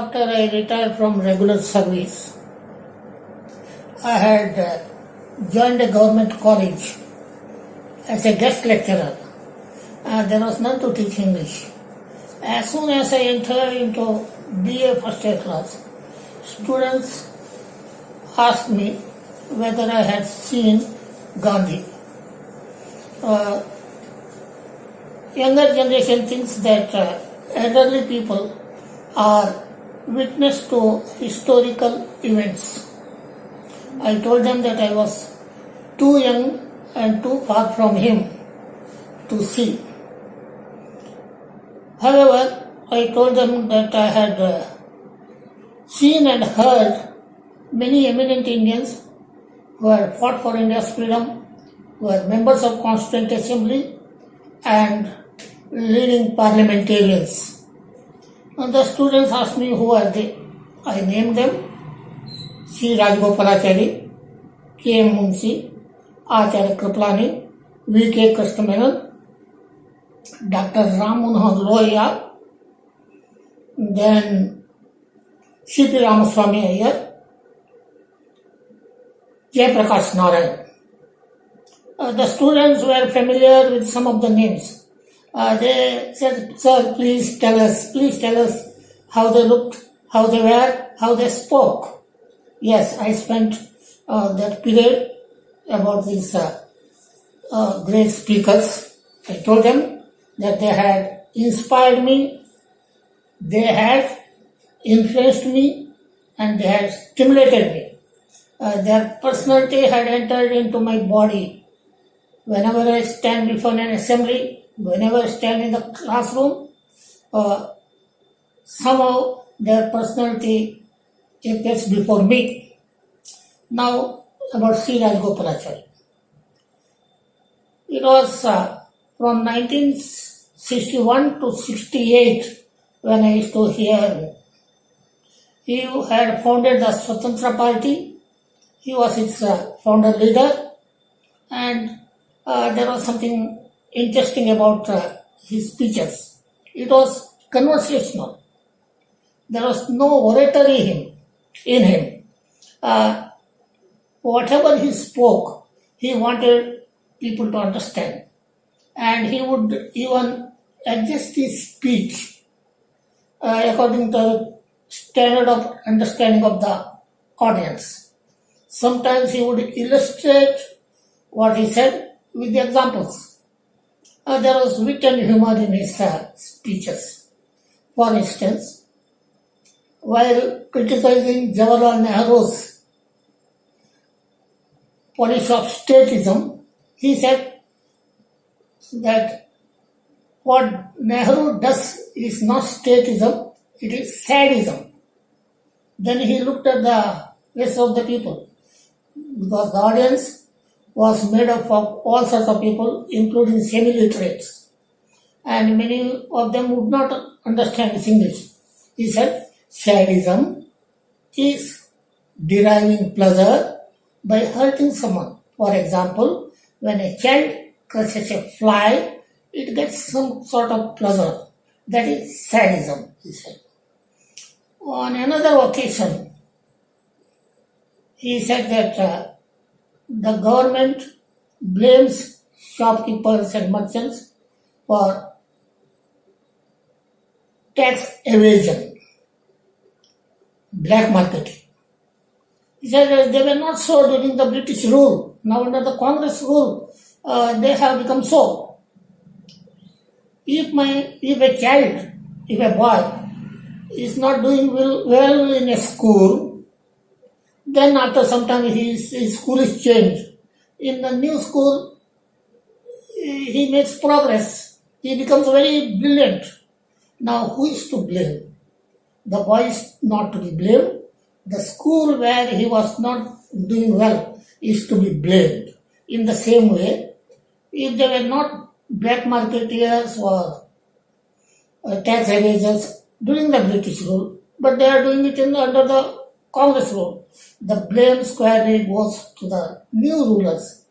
after I retired from regular service, I had joined a government college as a guest lecturer. There was none to teach English. As soon as I entered into BA first year class, students asked me whether I had seen Gandhi. Younger generation thinks that elderly people are witness to historical events. I told them that I was too young and too far from him to see. However, I told them that I had seen and heard many eminent Indians who had fought for India's freedom, who were members of Constituent Assembly and leading parliamentarians. And the students asked me who are they. I named them: C. Rajgopalachari, K. M. Munshi, Acharya Kriplani, V. K. Krishnamenon, Dr. Ram Manohar Lohia, then C. P. Ramaswamy Iyer, J. Prakash Narayan. The students were familiar with some of the names. They said, "Sir, please tell us how they looked, how they were, how they spoke." Yes, I spent that period about these great speakers. I told them that they had inspired me, they had influenced me, and they had stimulated me. Their personality had entered into my body. Whenever I stand before an assembly, whenever I stand in the classroom, somehow their personality appears before me. Now, about C. Rajgopalachari. It was from 1961 to 68 when I used to hear him. He had founded the Swatantra Party. He was its founder leader, and there was something interesting about his speeches. It was conversational. There was no oratory in him. Whatever he spoke, he wanted people to understand. And he would even adjust his speech according to the standard of understanding of the audience. Sometimes he would illustrate what he said with the examples. There was wit and humor in his speeches. For instance, while criticizing Jawaharlal Nehru's policy of statism, he said that what Nehru does is not statism, it is sadism. Then he looked at the rest of the people, because the audience was made up of all sorts of people, including semi-literates, and many of them would not understand his English. He said, sadism is deriving pleasure by hurting someone. For example, when a child crushes a fly, it gets some sort of pleasure. That is sadism, he said. On another occasion, he said that the government blames shopkeepers and merchants for tax evasion, black marketing. He said that they were not so during the British rule. Now under the Congress rule, they have become so. If a boy is not doing well in a school, then after some time his school is changed. In the new school, he makes progress. He becomes very brilliant. Now who is to blame? The boy is not to be blamed. The school where he was not doing well is to be blamed. In the same way, if they were not black marketeers or tax evaders during the British rule, but they are doing it under the Congress rule, the blame squarely goes to the new rulers,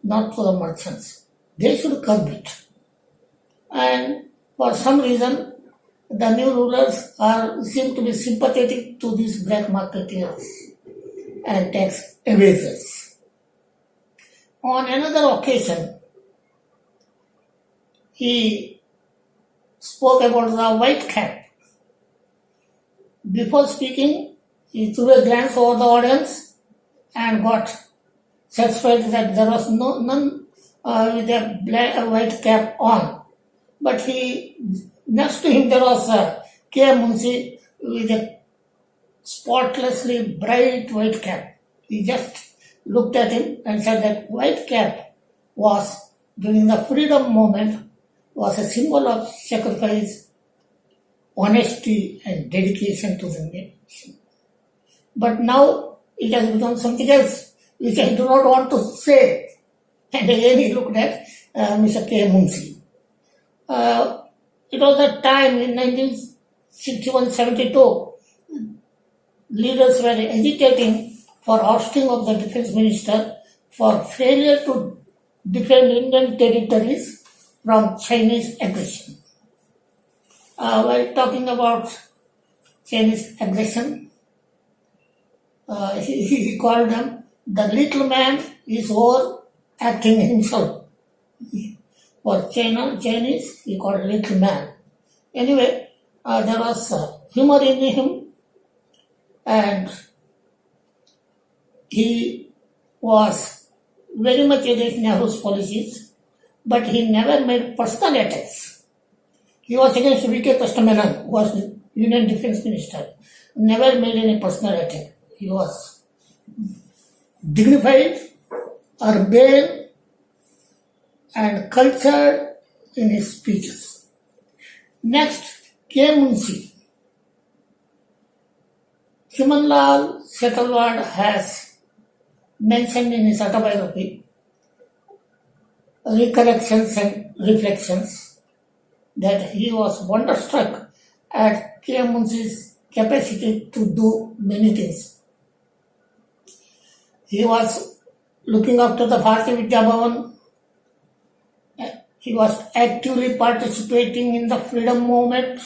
not to the merchants. They should curb it. And for some reason, the new rulers seem to be sympathetic to these black marketeers and tax evaders. On another occasion, he spoke about the white cap. Before speaking, he threw a glance over the audience and got satisfied that there was none with a white cap on. But next to him there was K. Munshi with a spotlessly bright white cap. He just looked at him and said that white cap was, during the freedom movement, was a symbol of sacrifice, honesty and dedication to the nation. But now it has become something else, which I do not want to say. And again he looked at Mr. K. Munshi. It was a time in 1961-72, leaders were agitating for ousting of the defense minister for failure to defend Indian territories from Chinese aggression. While talking about Chinese aggression, he called them, the little man is overacting himself. For Chinese, he called little man. Anyway, there was humor in him, and he was very much against Nehru's policies, but he never made personal attacks. He was against V.K. Menon, who was the Union Defense Minister. Never made any personal attack. He was dignified, urbane, and cultured in his speeches. Next, K. Munshi. Chimanlal Setalwad has mentioned in his autobiography, Recollections and Reflections, that he was wonderstruck at K. Munshi's capacity to do many things. He was looking after the Bharati Vidya Bhavan. He was actively participating in the freedom movement,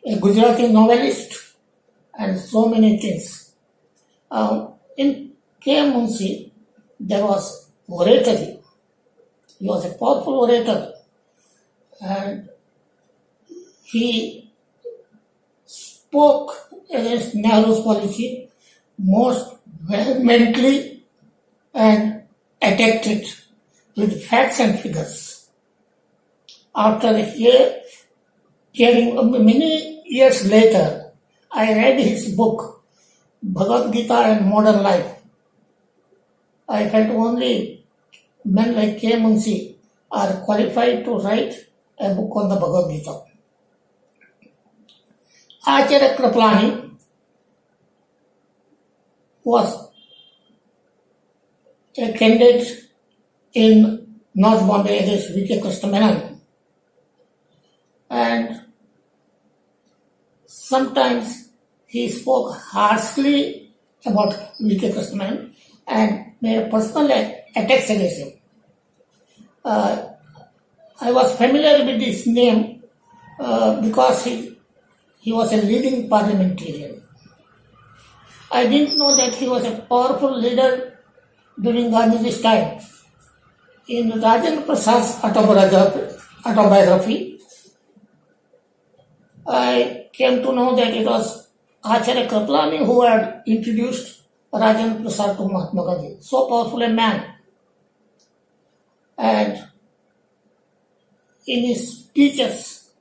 a Gujarati novelist, and so many things. In K. Munshi, there was oratory. He was a powerful orator, and he spoke against Nehru's policy most vehemently and attacked it with facts and figures. After hearing many years later, I read his book, Bhagavad Gita and Modern Life. I felt only men like K. Munshi are qualified to write a book on the Bhagavad Gita. Acharya Kripalani was a candidate in North Bombay against V.K. Menon, and sometimes he spoke harshly about V.K. Menon and made personal attacks against him. I was familiar with his name because he was a leading parliamentarian. I didn't know that he was a powerful leader during Gandhiji's time. In Rajendra Prasad's autobiography, I came to know that it was Acharya Kripalani who had introduced Rajendra Prasad to Mahatma Gandhi. So powerful a man. And in his speeches,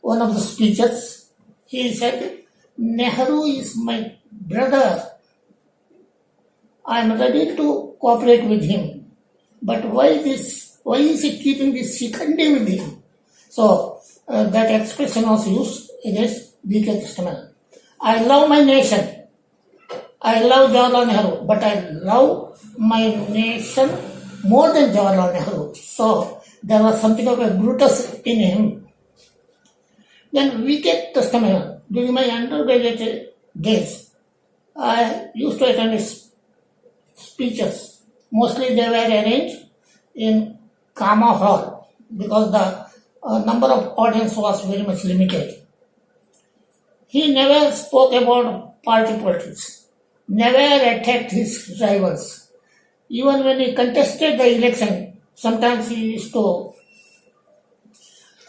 one of the speeches, he said, Nehru is my brother. I am ready to cooperate with him. But why is he keeping this Shikhandi with him? So that expression was used against V.K. Menon. I love my nation. I love Jawaharlal Nehru, but I love my nation more than Jawaharlal Nehru. So there was something of a Brutus in him. Then V.K. Menon, during my undergraduate days, I used to attend his speeches. Mostly they were arranged in Kama Hall because the number of audience was very much limited. He never spoke about party politics, never attacked his rivals. Even when he contested the election, sometimes he used to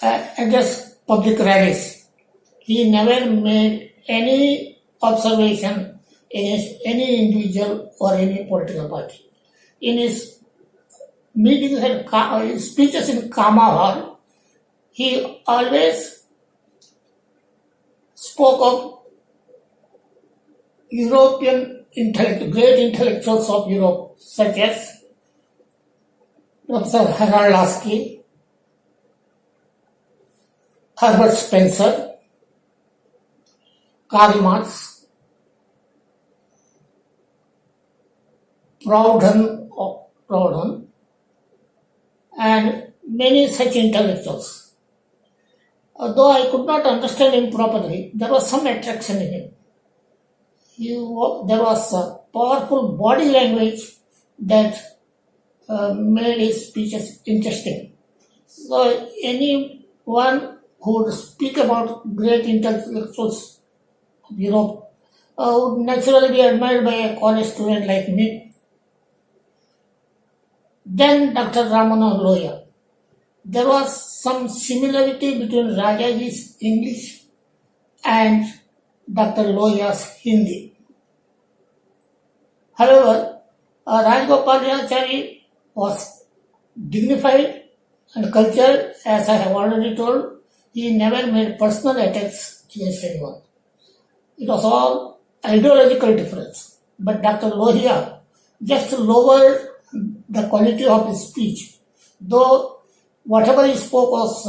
address public rallies. He never made any observation against any individual or any political party. In his meetings and his speeches in Kama Hall, he always spoke of European great intellectuals of Europe, such as Professor Harold Lasky, Herbert Spencer, Karl Marx, Proudhon, and many such intellectuals. Though I could not understand him properly, there was some attraction in him. There was a powerful body language that made his speeches interesting. So anyone who would speak about great intellectuals of Europe would naturally be admired by a college student like me. Then Dr. Ramana Loya. There was some similarity between Rajaji's English and Dr. Loya's Hindi. However, Rajgopalachari was dignified and cultured, as I have already told. He never made personal attacks against anyone. It was all ideological difference. But Dr. Lohia just lowered the quality of his speech. Though whatever he spoke was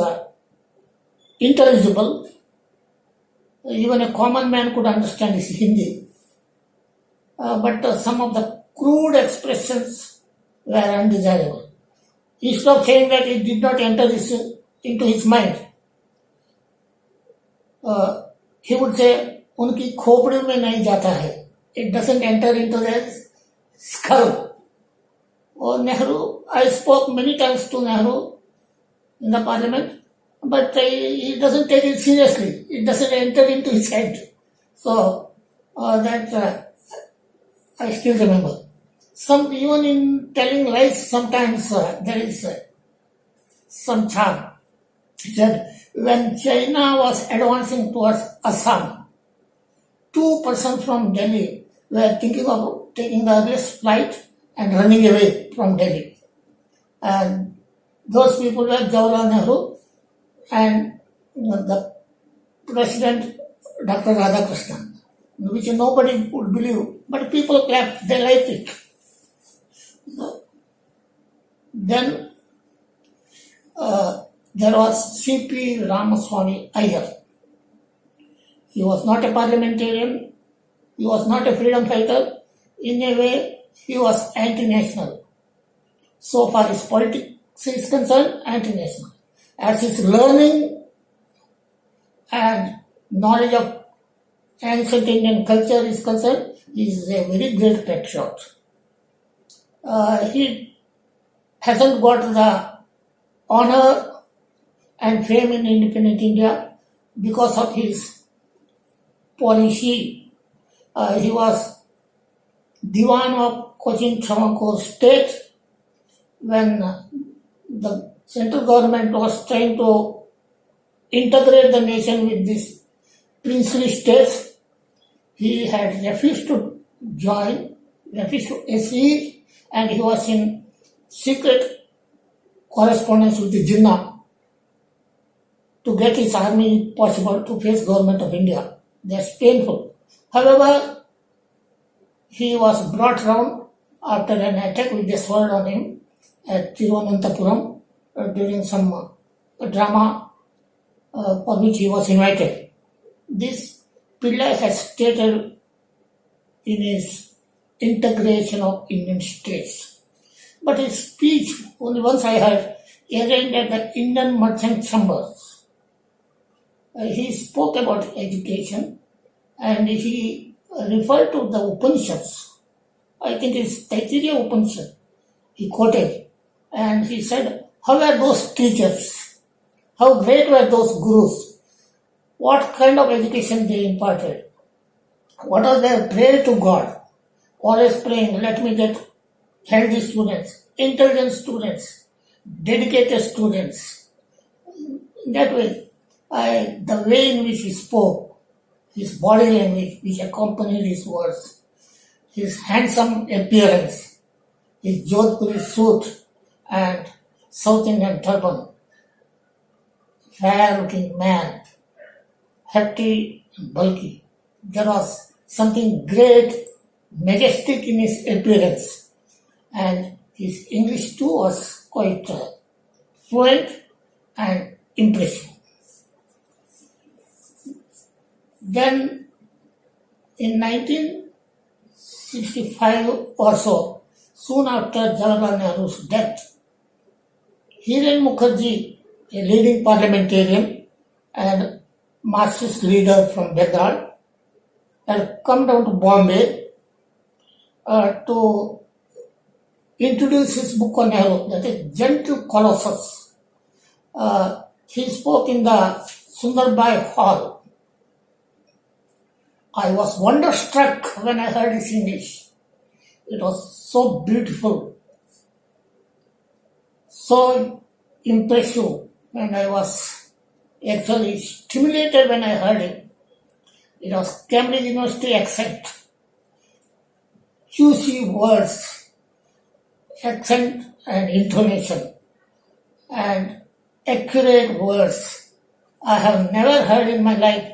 intelligible, even a common man could understand his Hindi. But some of the crude expressions were undesirable. Instead of saying that it did not enter into his mind, he would say, "Unki khopdi mein nahi jata hai." It doesn't enter into their skull. Or Nehru, I spoke many times to Nehru in the parliament, but he doesn't take it seriously. It doesn't enter into his head. So that I still remember. Even in telling lies, sometimes there is some charm. He said, when China was advancing towards Assam, 2 persons from Delhi were thinking of taking the earliest flight and running away from Delhi. And those people were Jawaharlal Nehru and the President Dr. Radhakrishnan, which nobody would believe, but people clapped, they liked it. Then there was C.P. Ramaswamy Iyer. He was not a parliamentarian, he was not a freedom fighter. In a way, he was anti-national. So far as politics is concerned, anti-national. As his learning and knowledge of ancient Indian culture is concerned, he is a very great patriot. He hasn't got the honor and fame in independent India because of his policy. He was Diwan of Cochin Travancore state when the central government was trying to integrate the nation with these princely states. He had refused to join, refused to accede, and he was in secret correspondence with the Jinnah to get his army, if possible, to face government of India. That's painful. However, he was brought round after an attack with a sword on him at Tiruvananthapuram during some drama for which he was invited. This Pillai has stated in his integration of Indian states. But his speech, only once I heard, arraigned at the Indian Merchant Chambers. He spoke about education and he referred to the Upanishads. I think it's Taittiriya Upanishad. He quoted and he said, how were those teachers? How great were those gurus? What kind of education they imparted? What was their prayer to God? Always praying, let me get healthy students, intelligent students, dedicated students. In that way, the way in which he spoke, his body language which accompanied his words, his handsome appearance, his Jodhpuri suit and South Indian turban, fair looking man, hefty and bulky. There was something great, majestic in his appearance, and his English too was quite fluent and impressive. Then in 1965 or so, soon after Jawaharlal Nehru's death, Hiren Mukherjee, a leading parliamentarian and Marxist leader from Bengal, had come down to Bombay to introduce his book on Nehru, that is Gentle Colossus. He spoke in the Sundarbai Hall. I was wonderstruck when I heard his English. It was so beautiful, so impressive, and I was actually stimulated when I heard it. It was Cambridge University accent, juicy words, accent and intonation, and accurate words. I have never heard in my life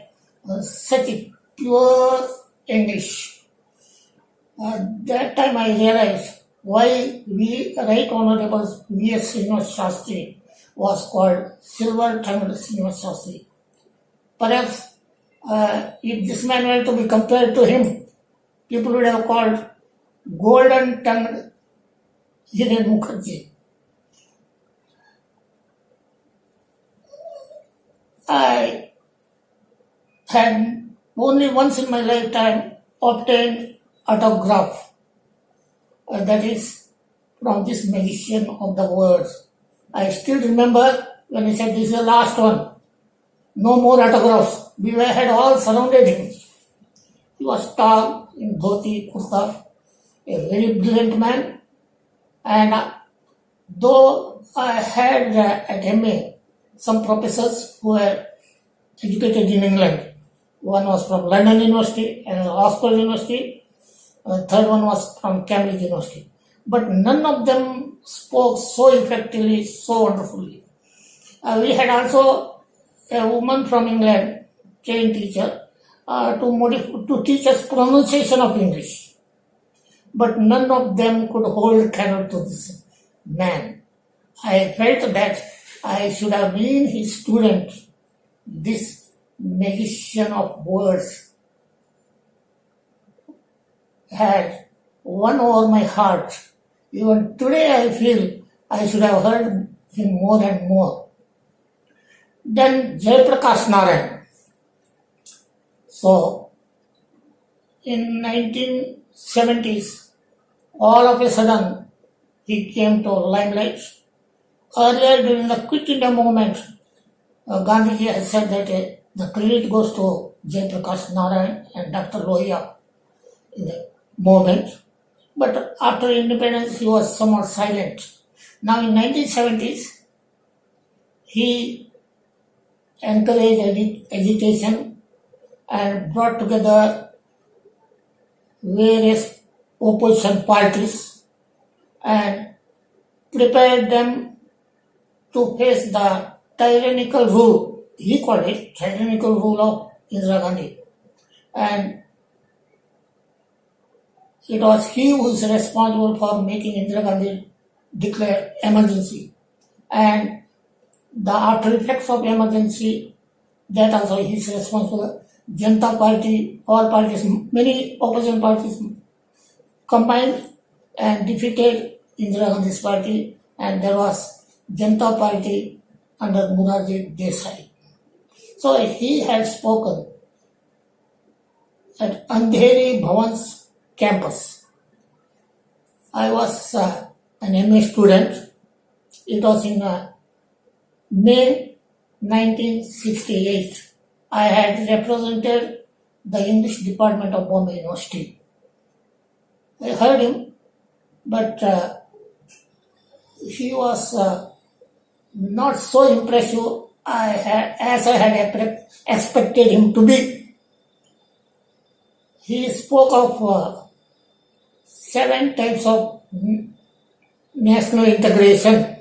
such a pure English. That time I realized why we Right Honorable V.S. Srinivas Shastri was called Silver-Tongued Srinivas Shastri. Perhaps if this man were to be compared to him, people would have called Golden-Tongued Hiren Mukherjee. I had only once in my lifetime obtained autograph, that is from this magician of the words. I still remember when he said, this is the last one, no more autographs. We had all surrounded him. He was tall in dhoti, kurta, a very brilliant man, and though I had at MA some professors who were educated in England. One was from London University and Oxford University. The third one was from Cambridge University. But none of them spoke so effectively, so wonderfully. We had also a woman from England, trained teacher, to teach us pronunciation of English. But none of them could hold candle to this man. I felt that I should have been his student, this magician of words had won over my heart. Even today I feel I should have heard him more and more. Then Jayaprakash Narayan. So, in 1970s, all of a sudden, he came to limelight. Earlier, during the Quit India movement, Gandhiji has said that the credit goes to Jayaprakash Narayan and Dr. Lohia in the movement. But after independence, he was somewhat silent. Now, in 1970s, he encouraged agitation and brought together various opposition parties and prepared them to face the tyrannical rule. He called it tyrannical rule of Indira Gandhi. And it was he who is responsible for making Indira Gandhi declare emergency. And the after effects of emergency, that also he is responsible. Janata Party, all parties, many opposition parties combined and defeated Indira Gandhi's party, and there was Janata Party under Morarji Desai. So he had spoken at Andheri Bhavan's campus. I was an MA student. It was in May 1968. I had represented the English department of Bombay University. I heard him, but he was not so impressive as I had expected him to be. He spoke of 7 types of national integration.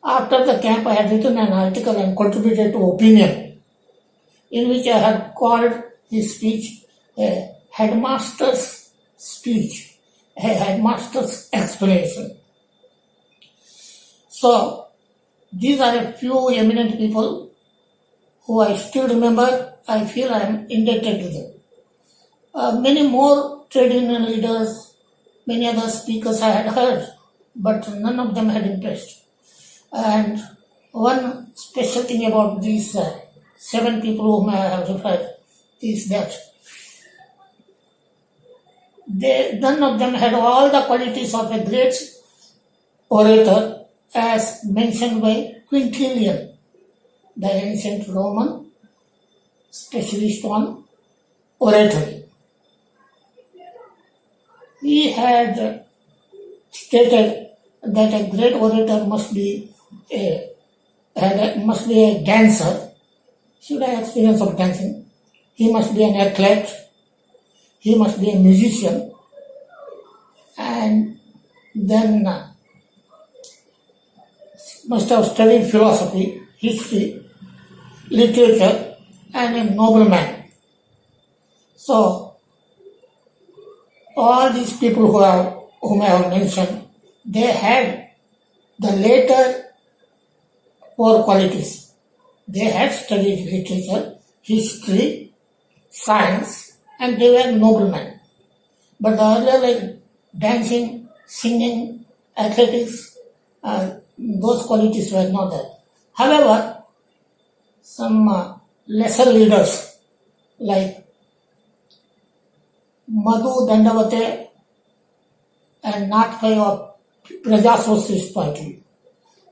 After the camp, I had written an article and contributed to Opinion, in which I had called his speech a headmaster's speech, a headmaster's explanation. So, these are a few eminent people who I still remember. I feel I am indebted to them. Many more trade union leaders, many other speakers I had heard, but none of them had impressed. And one special thing about these 7 people whom I have referred is that none of them had all the qualities of a great orator as mentioned by Quintilian, the ancient Roman specialist on oratory. He had stated that a great orator must be a dancer, should have experience of dancing. He must be an athlete. He must be a musician, and then must have studied philosophy, history, literature, and a nobleman. So, all these people whom I have mentioned, they had the later 4 qualities. They had studied literature, history, science, and they were noblemen. But the earlier, like dancing, singing, athletics, those qualities were not there. However, some lesser leaders like Madhu Dandavate and Natkai of Praja Socialist Party,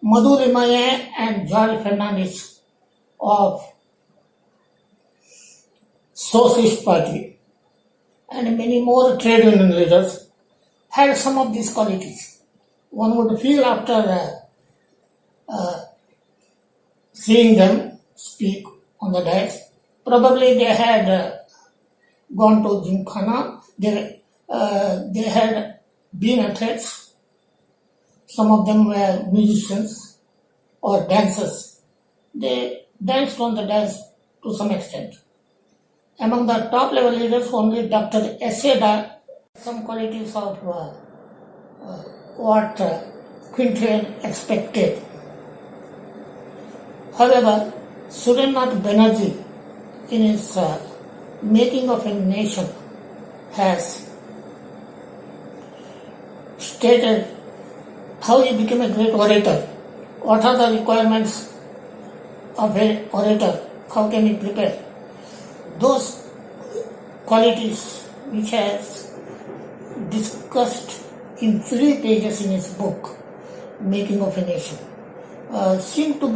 Madhu Limaye and George Fernandez of Socialist Party, and many more trade union leaders had some of these qualities. One would feel after seeing them speak on the dais, probably they had gone to Gymkhana, they had been athletes, some of them were musicians or dancers. They danced on the dais to some extent. Among the top level leaders, only Dr. S.A. some qualities of what Quintilian expected. However, Surendranath Banerjee, in his Making of a Nation, has stated how he became a great orator, what are the requirements of an orator, how can he prepare. Those qualities which has discussed in 3 pages in his book, Making of a Nation, seem to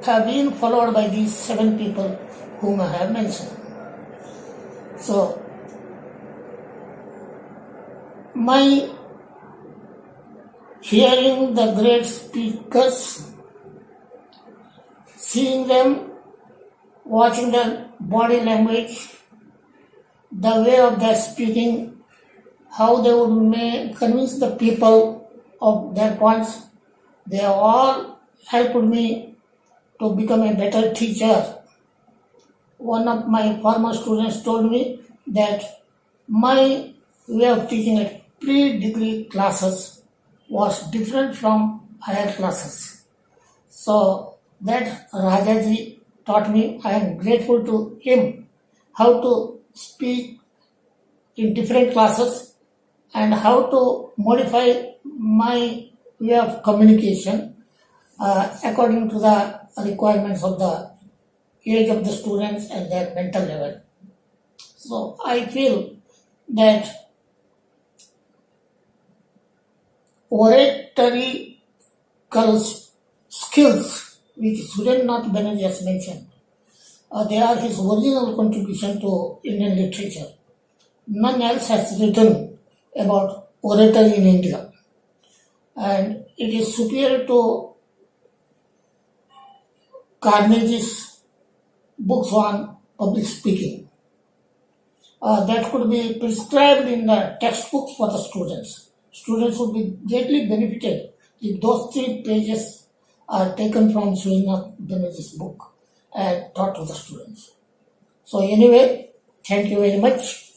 have been followed by these 7 people whom I have mentioned. So, my hearing the great speakers, seeing them, watching their body language, the way of their speaking, how they would convince the people of their points, they all helped me to become a better teacher. One of my former students told me that my way of teaching at pre-degree classes was different from higher classes. So that Rajaji taught me. I am grateful to him how to speak in different classes and how to modify my way of communication according to the requirements of the age of the students and their mental level. So I feel that oratorical skills which Surendranath Banerjee has mentioned. They are his original contribution to Indian literature. None else has written about oratory in India, and it is superior to Carnegie's books on public speaking. That could be prescribed in the textbooks for the students. Students would be greatly benefited if those 3 pages are taken from Surendranath Banerjee's book and taught to the students. So anyway, thank you very much.